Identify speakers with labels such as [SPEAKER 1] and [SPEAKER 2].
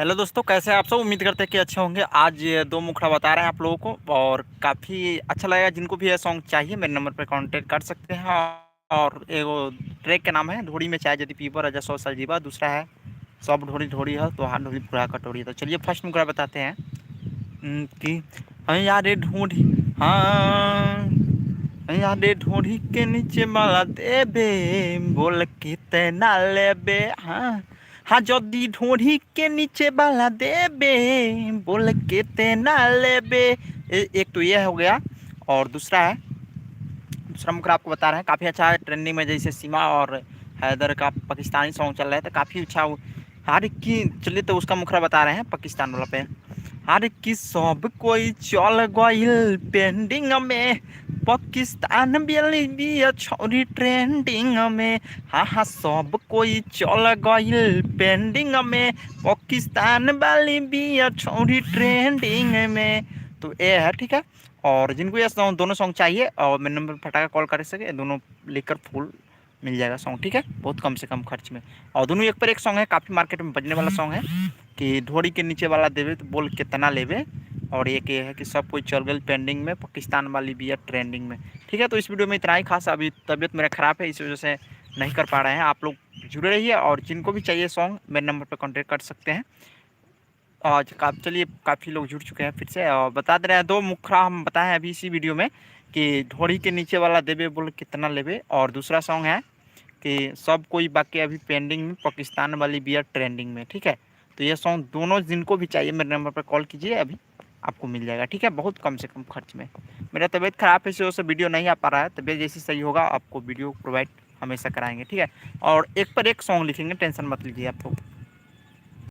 [SPEAKER 1] Hello दोस्तों, कैसे हैं आप सब। उम्मीद करते हैं कि अच्छे होंगे। आज ये दो मुखड़ा बता रहे हैं आप लोगों को और काफ़ी अच्छा लगेगा। जिनको भी ये सॉन्ग चाहिए मेरे नंबर पे कांटेक्ट कर सकते हैं। और एगो ट्रैक का नाम है ढोड़ी में चाय यदि पीपर रजा सौ साल जीवा। दूसरा है सब ढोड़ी ढोड़ी है तो हाथ ढोड़ी पूरा कटोरी। तो चलिए फर्स्ट मुखड़ा बताते हैं कि हाँ यारे ढूंढी, हाँ यारे ढूंढी के नीचे माला देबे, बोल के तेना लेबे। हाँ हाँ जदी ढूंढी के नीचे बाला देबे, बोल के तेना लेबे। एक तो ये हो गया। और दूसरा है, दूसरा मुखड़ा आपको बता रहे हैं, काफ़ी अच्छा है ट्रेंडिंग में। जैसे सीमा और हैदर का पाकिस्तानी सॉन्ग चल रहा है तो काफ़ी अच्छा हर की। चलिए तो उसका मुखड़ा बता रहे हैं पाकिस्तान वाला पे। हर की सब कोई चल गइल पेंडिंग में, पाकिस्तान बिया छोरी ट्रेंडिंग में। हाँ हाँ सब कोई चल गइल पेंडिंग में, पाकिस्तान वाली बिया छोरी ट्रेंडिंग में। तो ये है, ठीक है। और जिनको ये सॉन्ग दोनों सॉन्ग चाहिए और मेरे नंबर पर फटाका कॉल कर सके, दोनों लेकर फुल मिल जाएगा सॉन्ग, ठीक है, बहुत कम से कम खर्च में। और दोनों एक पर एक सॉन्ग है, काफ़ी मार्केट में बजने वाला सॉन्ग है कि ढोड़ी के नीचे वाला देवे तो बोल कितना लेवे। और एक ये है कि सब कोई चल गई पेंडिंग में, पाकिस्तान वाली भी है ट्रेंडिंग में। ठीक है, तो इस वीडियो में इतना ही खास। अभी तबीयत मेरा ख़राब है, इस वजह से नहीं कर पा रहे हैं। आप लोग जुड़े रहिए और जिनको भी चाहिए सॉन्ग मेरे नंबर पर कॉन्टेक्ट कर सकते हैं। और चलिए काफ़ी लोग जुड़ चुके हैं फिर से। और बता दे रहे हैं दो मुखड़ा हम बताए हैं अभी इसी वीडियो में कि ढोड़ी के नीचे वाला देवे बोल कितना लेवे। और दूसरा सॉन्ग है कि सब कोई बाकी अभी पेंडिंग में, पाकिस्तान वाली बियर ट्रेंडिंग में। ठीक है, तो ये सॉन्ग दोनों जिनको भी चाहिए मेरे नंबर पर कॉल कीजिए, अभी आपको मिल जाएगा। ठीक है, बहुत कम से कम खर्च में। मेरा तबीयत ख़राब है इस वजह से वीडियो नहीं आ पा रहा है। तबीयत जैसी सही होगा आपको वीडियो प्रोवाइड हमेशा कराएंगे। ठीक है, और एक पर एक सॉन्ग लिखेंगे, टेंशन मत लीजिए आप लोग।